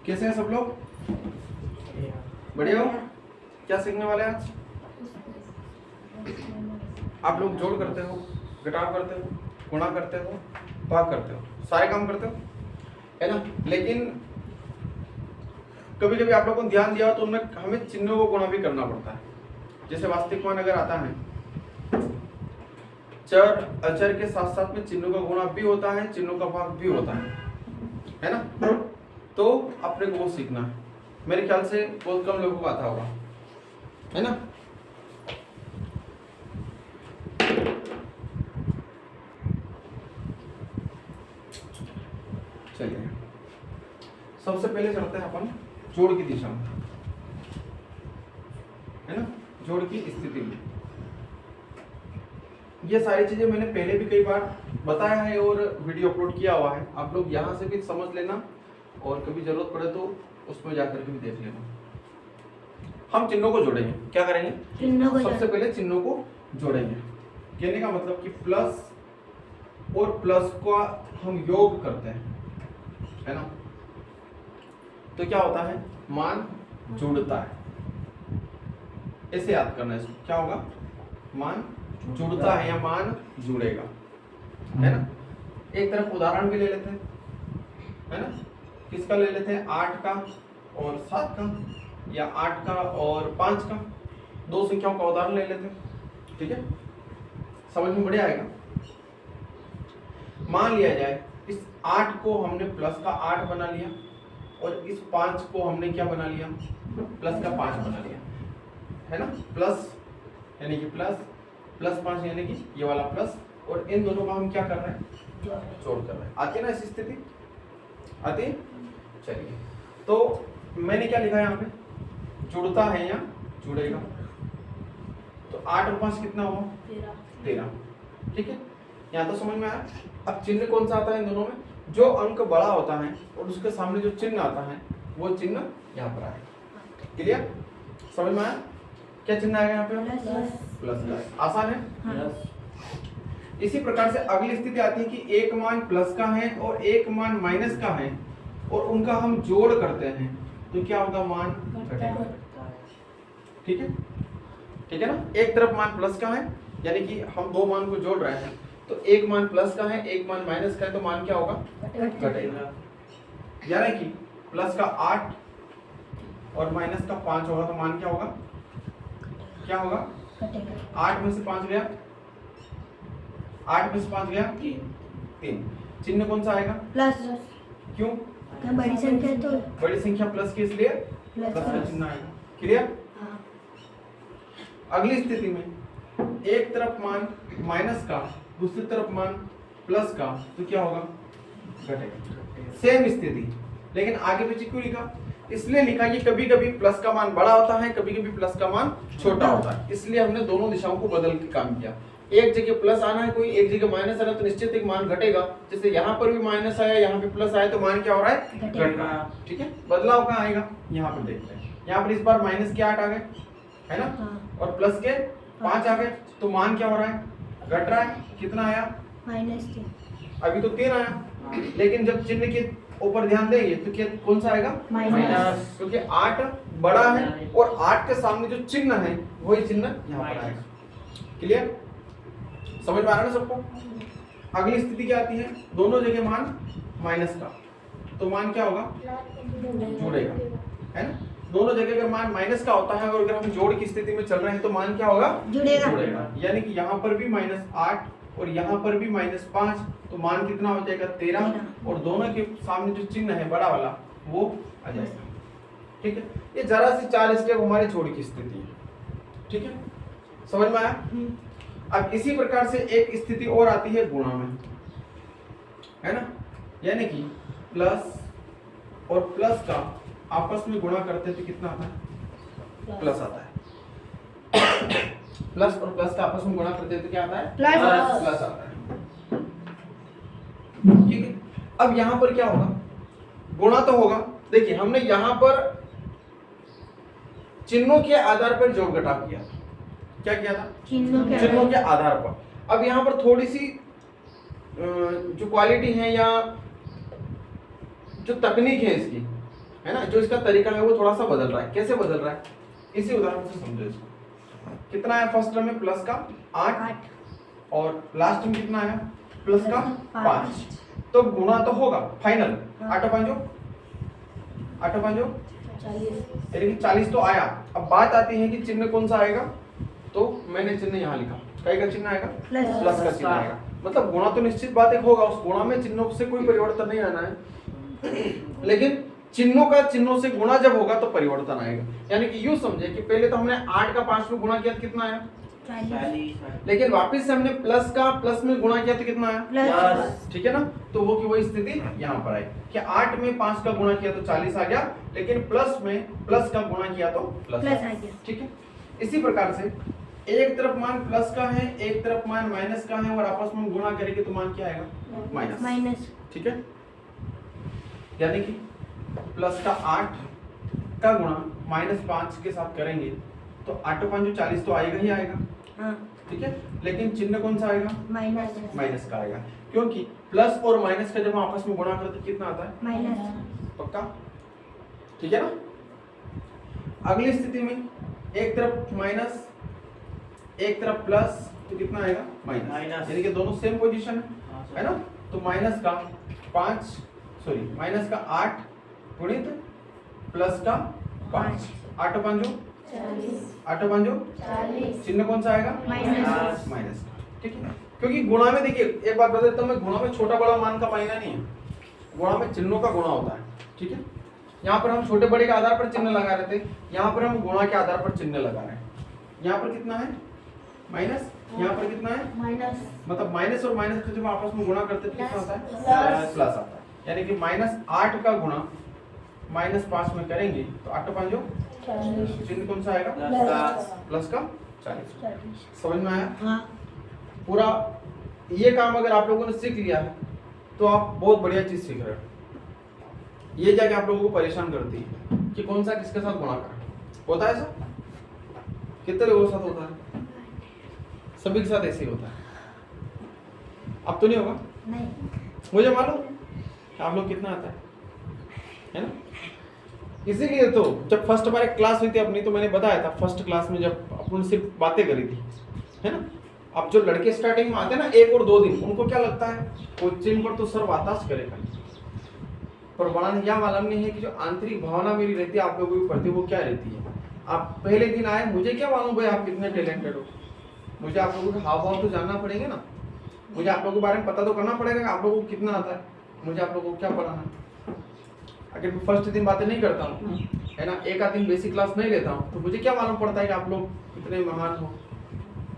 कैसे हैं सब लोग? बढ़िया हो? क्या सीखने वाले हैं आज? आप लोग जोड़ करते हो, घटाव करते हो, गुणा करते हो, भाग करते हो, सारे काम करते हो, है ना? लेकिन कभी कभी आप लोगों ने ध्यान दिया हो तो उनमें हमें चिन्हों को गुणा भी करना पड़ता है। जैसे वास्तविक मान अगर आता है, चर अचर के साथ साथ में चिन्हों का गुणा भी होता है, चिन्हों का भाग भी होता है ना? तो अपने को वो सीखना है। मेरे ख्याल से बहुत कम लोगों को आता होगा, है ना? चलिए सबसे पहले चलते हैं अपन जोड़ की दिशा में, है ना? जोड़ की स्थिति में ये सारी चीजें मैंने पहले भी कई बार बताया है और वीडियो अपलोड किया हुआ है। आप लोग यहाँ से भी समझ लेना और कभी जरूरत पड़े तो उसमें जाकर के भी देख लेना। हम चिन्हों को जोड़ेंगे। क्या करेंगे? सबसे पहले चिन्हों को जोड़ेंगे। कहने का मतलब कि प्लस और प्लस का हम योग करते हैं, है ना? तो क्या होता है? मान जुड़ता है। ऐसे याद करना है इसको। क्या होगा? मान जुड़ता है या मान जुड़ेगा, है ना? एक तरफ उदाहरण भी ले लेते हैं, है ना? किसका ले लेते हैं? 8 का और 7 का, या 8 का और 5 का। दो संख्याओं का उदाहरण ले लेते हैं, ठीक है? समझ में बढ़िया आएगा। मान लिया जाए इस 8 को हमने प्लस का 8 बना लिया और इस 5 को हमने क्या बना लिया? प्लस का 5 बना लिया, है ना? प्लस यानी कि प्लस, प्लस 5 यानी कि ये वाला प्लस, और इन दोनों का हम क्या कर रहे हैं? जोड़ कर रहे हैं। आती है ना ऐसी स्थिति? आती? चलिए, तो मैंने क्या लिखा है यहाँ पे? जुड़ता है या जुड़ेगा। तो 8 और 5 कितना हुआ? 13। ठीक है, यहाँ तो समझ में आया। अब चिन्ह कौन सा आता है इन दोनों में? जो अंक बड़ा होता है और उसके सामने जो चिन्ह आता है वो चिन्ह यहाँ पर आएगा। क्लियर? समझ में आया? क्या चिन्ह आएगा यहाँ पे? प्लस का। आसान है? हाँ। इसी प्रकार से अगली स्थिति आती है कि एक मान प्लस का है और एक मान माइनस का है और उनका हम जोड़ करते हैं, तो क्या होगा? मान घटेगा। ठीक है? ठीक है ना? एक तरफ मान प्लस का है यानी कि हम दो मान को जोड़ रहे हैं, तो एक मान प्लस का है, एक मान माइनस का है, तो मान क्या होगा? घटेगा। यानी कि प्लस का 8 और माइनस का 5 होगा, तो मान क्या होगा? क्या होगा? 8 में से 5 गया, 8 में से 5 गया 3। चिन्ह कौन सा आएगा? प्लस। क्यों? बड़ी संख्या तो बड़ी संख्या प्लस की, इसलिए प्लस का चिन्ह आएगा। क्लियर? हाँ। अगली स्थिति में एक तरफ मान माइनस का, दूसरी तरफ मान प्लस का, तो क्या होगा? घटेगा। सेम स्थिति, लेकिन आगे पीछे क्यों लिखा? इसलिए लिखा कि कभी कभी प्लस का मान बड़ा होता है, कभी कभी प्लस का मान छोटा होता है, इसलिए हमने दोनों दिशाओं को बदल के काम किया। एक जगह प्लस आना है, कोई एक जगह माइनस आना, तो निश्चित एक मान घटेगा। जैसे यहाँ पर भी माइनस आया, यहाँ पे प्लस आया, तो मान क्या हो रहा है? घट रहा है। ठीक है? बदलाव कहाँ आएगा? यहाँ पर देखते हैं। यहाँ पर इस बार माइनस के 8 आ गए, है ना? हाँ। और प्लस के 5 आ गए, तो मान क्या हो रहा है? घट रहा है। कितना आया? -3। अभी तो 3 आया, लेकिन जब चिन्ह के ऊपर ध्यान देंगे तो क्या कौन सा आएगा? माइनस। क्योंकि 8 बड़ा है और 8 के सामने जो चिन्ह है वही चिन्ह यहाँ पर आएगा। क्लियर? समझ में आ रहा है ना सबको? अगली स्थिति क्या आती है? दोनों जगह मान माइनस का, तो मान क्या होगा? जुड़ेगा, है ना? दोनों जगह अगर मान माइनस का होता है और अगर हम जोड़ की स्थिति में चल रहे हैं, तो मान क्या होगा? जुड़ेगा। यानी कि यहाँ पर भी -8 और यहाँ पर भी -5, तो मान कितना हो जाएगा? 13, और दोनों के सामने जो चिन्ह है बड़ा वाला वो आ जाएगा। ठीक है? ये जरा सी 4 स्टेप हमारे जोड़ की स्थिति है। ठीक है? समझ में आया? अब इसी प्रकार से एक स्थिति और आती है गुणा में, है ना? यानी कि प्लस और प्लस का आपस में गुणा करते तो कितना आता है? प्लस आता है। प्लस और प्लस का आपस में गुणा करते तो क्या आता है? प्लस आता है। ठीक है? अब यहां पर क्या होगा? गुणा तो होगा। देखिए, हमने यहां पर चिन्हों के आधार पर जोड़ घटाव किया। क्या किया था? चिन्हों के आधार पर। अब यहां पर थोड़ी सी जो क्वालिटी है या जो तकनीक है इसकी, है ना। जो इसका तरीका है वो थोड़ा सा बदल रहा है। कैसे बदल रहा है, इसी उदाहरण से समझो इसको। कितना है फर्स्ट टर्म में, प्लस का 8 और लास्ट टर्म कितना है, प्लस का 5। तो गुणा तो होगा फाइनल। 8 5 यानी कि 40 तो आया। अब बात आती है कि चिन्ह कौन सा आएगा, तो मैंने चिन्ह यहाँ लिखा, कई का चिन्ह आएगा, प्लस का चिन्ह आएगा। मतलब गुणा तो निश्चित बात एक होगा, उस गुणा में चिन्हों से कोई परिवर्तन नहीं आना है, लेकिन चिन्हों से गुणा जब होगा तो परिवर्तन आएगा। यानी कि यूं समझे कि पहले तो हमने 8 का 5 में गुणा किया तो कितना आया 40, लेकिन वापस से हमने प्लस का प्लस में गुणा किया तो कितना आया प्लस। ठीक है ना। तो वो की वही स्थिति यहाँ पर आई कि 8 में 5 का गुणा किया तो 40 आ गया, लेकिन प्लस में प्लस का गुणा किया तो प्लस आ गया। ठीक है, इसी प्रकार से एक तरफ मान प्लस का है, एक तरफ मान माइनस का है, और आपस में गुणा करेंगे तो मान क्या आएगा, माइनस। ठीक है, यानी कि प्लस का 8 का गुणा माइनस 5 के साथ करेंगे तो 8 5 40 तो आएगा ही आएगा। हाँ। ठीक है, लेकिन चिन्ह कौन सा आएगा, माइनस का आएगा, क्योंकि प्लस और माइनस का जब हम आपस में गुणा करते कितना आता है, माइनस। पक्का। ठीक है ना। अगली स्थिति में एक तरफ माइनस एक तरफ प्लस तो कितना आएगा, माइनस, यानी कि दोनों सेम पोजीशन है ना। तो माइनस का 8 गुणित प्लस का 5, 8 5 चिन्ह कौन सा आएगा, माइनस। ठीक है, क्योंकि गुणा में देखिए एक बात बता देता हूं मैं, गुणा में छोटा बड़ा मान का मायना नहीं है, गुणा में चिन्हों का गुणा होता है। ठीक है, यहाँ पर हम छोटे बड़े के आधार पर चिन्ह लगा रहे थे, यहाँ पर हम गुणा के आधार पर चिन्ह लगा रहे हैं। यहाँ पर कितना है, माइनस, यहाँ पर कितना है, माइनस। मतलब माइनस और माइनस को जब आपस में गुणा करते हैं कितना आता है, प्लस आता है। यानी कि -8 का गुणा -5 में करेंगे तो 8 5 चिन्ह कौन सा आएगा, प्लस का 40। समझ में आया। हाँ। पूरा ये काम अगर आप लोगों ने सीख लिया है तो आप बहुत बढ़िया चीज सीख रहे हो। ये जाके आप लोगों को परेशान करती है कि कौन सा किसके साथ गुणा करें। होता है ऐसा, कितने लोगों के साथ होता है, सभी के साथ ऐसे ही होता है। अब तो नहीं होगा, नहीं। मुझे मालूम आप लोग कितना आता है ना। इसीलिए तो जब फर्स्ट हमारे क्लास हुई थी अपनी, तो मैंने बताया था फर्स्ट क्लास में जब अपन सिर्फ बातें करी थी, है ना। अब जो लड़के स्टार्टिंग में आते हैं ना 1 और 2 दिन, उनको क्या लगता है कोचिंग पर तो सर वातास करेगा, पर बड़ा यह मालूम नहीं है कि जो आंतरिक भावना मेरी रहती है आप लोगों के प्रति वो क्या रहती है। आप पहले दिन आए, मुझे क्या मालूम भाई आप कितने टैलेंटेड हो, मुझे आप लोगों के हाव भाव तो जानना पड़ेगा ना, मुझे आप लोगों के बारे में पता तो करना पड़ेगा आप लोगों को कितना आता है, मुझे आप लोगों को क्या पढ़ाना है। अगर मैं फर्स्ट दिन बातें नहीं करता हूँ, है ना, एक आध दिन बेसिक क्लास नहीं लेता हूँ, तो मुझे क्या मालूम पड़ता है कि आप लोग कितने महान हो,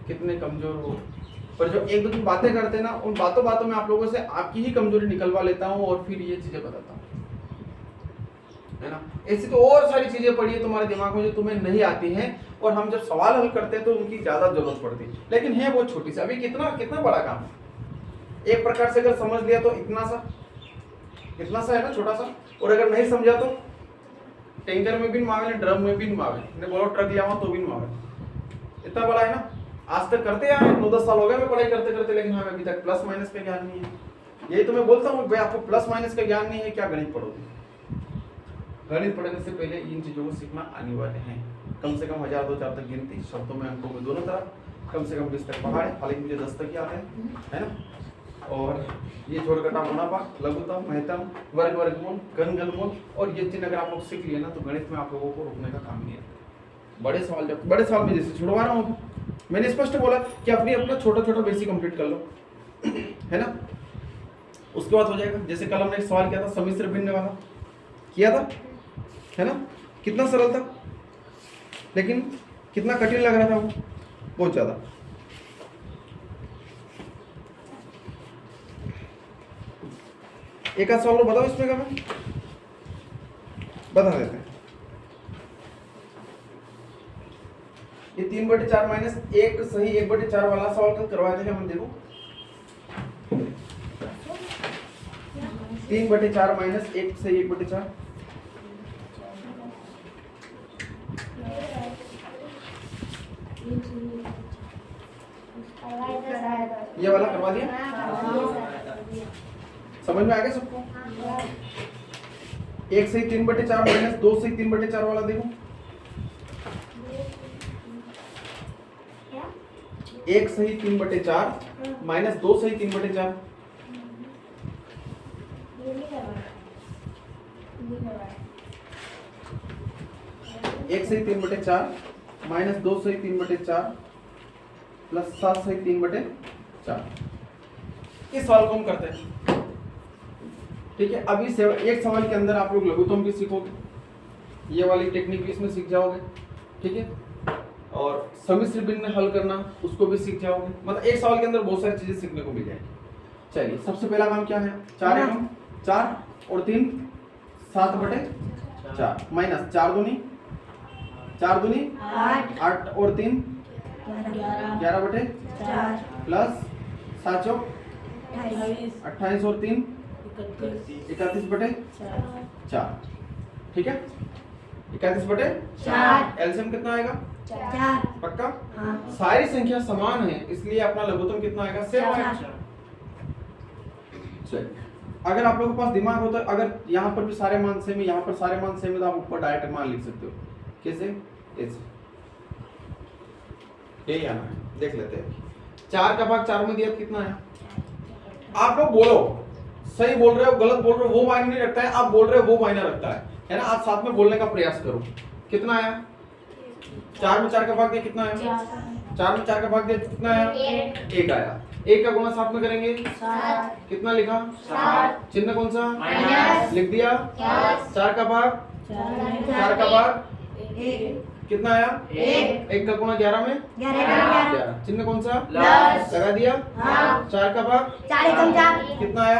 कितने कमजोर हो। पर जो 1 2 दिन बातें करते हैं ना, उन बातों में आप लोगों से आपकी ही कमजोरी निकलवा लेता हूँ और फिर ये चीजें बताता हूँ, है ना। ऐसी तो और सारी चीजें पड़ी है तुम्हारे दिमाग में जो तुम्हें नहीं आती हैं, और हम जब सवाल हल करते हैं तो उनकी ज्यादा जरूरत पड़ती है, लेकिन है वो छोटी सी। अभी कितना बड़ा काम है, एक प्रकार से अगर समझ लिया तो इतना सा है ना, छोटा सा। और अगर नहीं समझा तो टैंकर में भी मावे, ड्रम में भी मावे, ने बोलो ट्रक ले आओ तो भी मावे, इतना बड़ा है ना। आज तक करते आए 9-10 साल हो गए मैं पढ़ाई करते करते, लेकिन हमें अभी तक प्लस माइनस का ज्ञान नहीं है। यही तो मैं बोलता हूँ भाई आपको प्लस माइनस का ज्ञान नहीं है, क्या गणित पढ़ोगे। गणित पढ़ने से पहले इन चीजों को सीखना अनिवार्य है। कम से कम 1000 2000 तक गिनती, शब्दों में अंकों में दोनों तरफ, कम से कम 20 तक पहाड़े, हालांकि मुझे 10 तक ही आते हैं, है ना। और ये जोड़घटा मुनाफा, लघुतम, महत्तम, वर्ग वर्गमूल, घन घनमूल, और ये चिन्ह अगर आप लोग सीख लिए ना तो गणित में आप लोगों को रोकने का काम नहीं है। बड़े सवाल में जैसे छुड़वा रहा हूँ, मैंने स्पष्ट बोला कि अपना छोटा बेसिक कंप्लीट कर लो, है ना, उसके बाद हो जाएगा। जैसे कल हमने एक सवाल किया था सम्मिश्र भिन्न वाला, किया था, है ना, कितना सरल था, लेकिन कितना कठिन लग रहा था वो, बहुत ज्यादा। एक आध सवाल बताओ इसमें का, मैं बता देते हैं। ये 3/4 माइनस 1 सही 1/4 वाला सवाल कल करवाया था क्या हमने, देखो 3/4 माइनस 1 सही 1/4, ये वाला करवा दिया, समझ में आ गया सबको। 1 सही 3/4 माइनस 2 सही 3/4 वाला देखो। 1 सही 3/4 माइनस 2 सही 3/4। 1 सही 3/4 माइनस 2 सही 3/4 प्लस 7 सही 3/4। इस सवाल को हम करते हैं। ठीक है, अभी एक सवाल के अंदर आप लोग लघुत्तम भी सीखोगे, ये वाली टेक्निक भी इसमें सीख जाओगे। ठीक है, और सम्मिश्र भिन्न हल करना उसको भी सीख जाओगे। मतलब एक सवाल के अंदर बहुत सारी चीजें सीखने को मिल जाएगी। चलिए, सबसे पहला काम क्या है? 4 एकम 4 और 3 7/4 माइनस 4 दूनी 8 और 3 11/4 प्लस 7 चौक 28 और 3 31/4। ठीक है, 31/4 एलसीएम कितना आएगा? 4। पक्का? हाँ। सारी संख्या समान है इसलिए अपना लघुत्तम कितना आएगा? सेम आएगा। चलिए, अगर आप लोगों के पास दिमाग होता है, अगर यहाँ पर भी सारे मान सेम है, यहाँ पर सारे मान सेम है, तो आप ऊपर डायरेक्ट मान लिख सकते हो। कैसे? ऐसे यही आना है, देख लेते हैं। 4 का भाग 4 में दिया कितना है? आप लोग बोलो, सही बोल रहे हो गलत बोल रहे हो वो मायने नहीं रखता है, आप बोल रहे हो वो मायने रखता है ना। आप साथ में बोलने का प्रयास करो। कितना आया? 4 में 4 का भाग दिया कितना आया? 4 में 4 का भाग दिया कितना आया? 1 आया। 1 का गुणा साथ में करेंगे 7। कितना लिखा? 7। चिन्ह कौन सा? माइनस। लिख दिया। 4 का भाग 4 का भाग 1। कितना आया? 1 का गुणा 11 में 11। चिन्ह कौन सा? प्लस। लगा दिया। हाँ। 4 का भाग 4 एकम 4। कितना आया?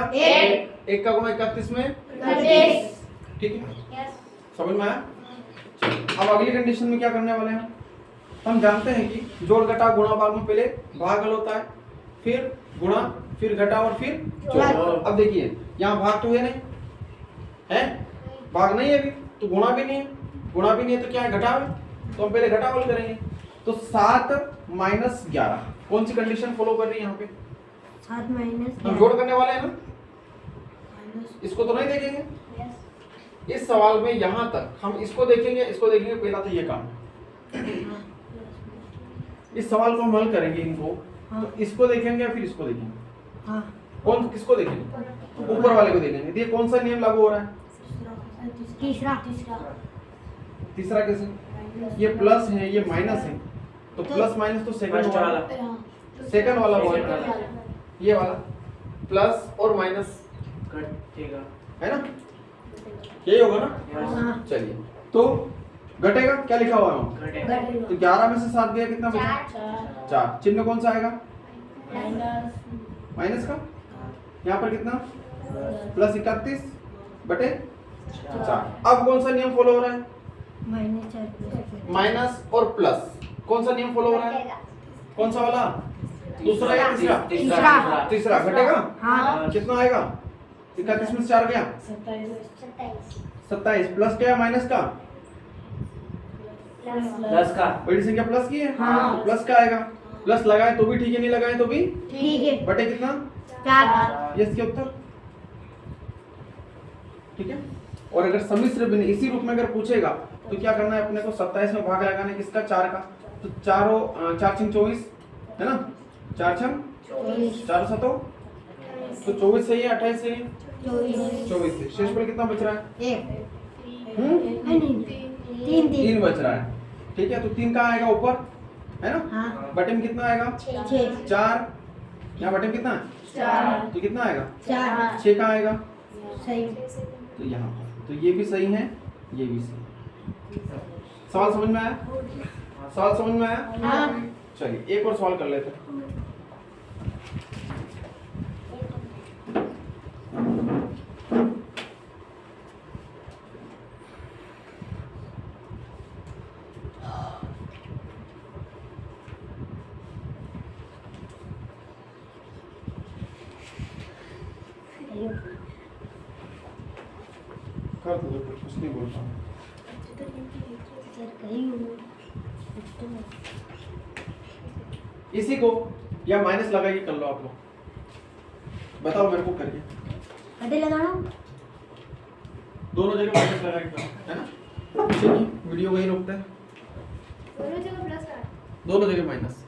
1 का गुणा 31 में 31। ठीक है, समझ में आया? अब अगली कंडीशन में क्या करने वाले हैं? हम जानते हैं कि जोड़ घटाव गुणा भाग में पहले भागल होता है, फिर गुणा, फिर घटाव और फिर जोड़। अब देखिए, यहाँ भाग तो है नहीं है, भाग नहीं है अभी, तो गुणा भी नहीं है, गुणा भी नहीं है तो क्या है? घटाव है। तो हम पहले घटाव करेंगे। तो 7 माइनस 11 कौन सी कंडीशन फॉलो कर रही है यहाँ पे? 7 माइनस हम जोड़ करने वाले हैं ना, इसको तो नहीं देखेंगे। इस सवाल में यहाँ तक हम इसको देखेंगे, इसको देखेंगे, पहला तो ये काम। इस सवाल को हम हल करेंगे इनको, तो इसको देखेंगे फिर इसको देखेंगे। हाँ। कौन किसको देखेंगे? ऊपर वाले को देखेंगे। देखिए कौन सा नियम लागू हो रहा है? तीसरा। तीसरा कैसे? ये प्लस है, ये माइनस है, तो प्लस माइनस तो सेकंड वाला हुआ, ये वाला प्लस और माइनस घटेगा है ना, यही होगा ना। हाँ। चलिए, तो घटेगा क्या लिखा हुआ है? घटेगा। तो 11 में से 7 गया कितना बचा? 4। चिन्ह कौन सा आएगा? माइनस का। यहाँ पर कितना? प्लस 31/4। अब कौन सा नियम फॉलो हो रहा है? माइनस और प्लस कौन सा नियम फॉलो हो रहा है? कौन सा वाला? दूसरा या तीसरा? तीसरा। तीसरा घटेगा। हाँ। कितना आएगा? 31 में से 4 गया 27 प्लस क्या है? माइनस का। 10 का बड़ी संख्या प्लस की है। हाँ। तो प्लस का आएगा। प्लस लगाए तो भी ठीक है, नहीं लगाए तो भी ठीक है। बटे कितना? 4। ये इसके उत्तर। ठीक है, और अगर सम्मिश्र भिन्न इसी रूप में अगर पूछेगा तो क्या करना है अपने को? 27 में भाग लगाना है किसका? 4 का। तो 4 छंग 24 है ना, 4 छंग 4 7 तो 24 सही है, 28 सही है, 24 से शेषफल कितना बच रहा है? 3 बच रहा है। ठीक है, तो 3 कहाँ आएगा? ऊपर है ना। हाँ। बटे में कितना आएगा? 4। यहाँ बटे में कितना है? 4। तो कितना आएगा? 4। 6 कहाँ आएगा? सही। तो यहाँ तो ये भी सही है, ये भी सही। सवाल समझ में आया? सवाल समझ में आया? हाँ। चलिए एक और सवाल कर लेते हैं। कर दो, कुछ नहीं बोलता हूँ। इसी को या माइनस लगा के कर लो आप लोग। बताओ मेरे को करके। लगाना दोनों जगह माइनस लगा के है ना। ठीक है, वीडियो वही रोकते हैं, दोनों जगह प्लस का दोनों जगह माइनस।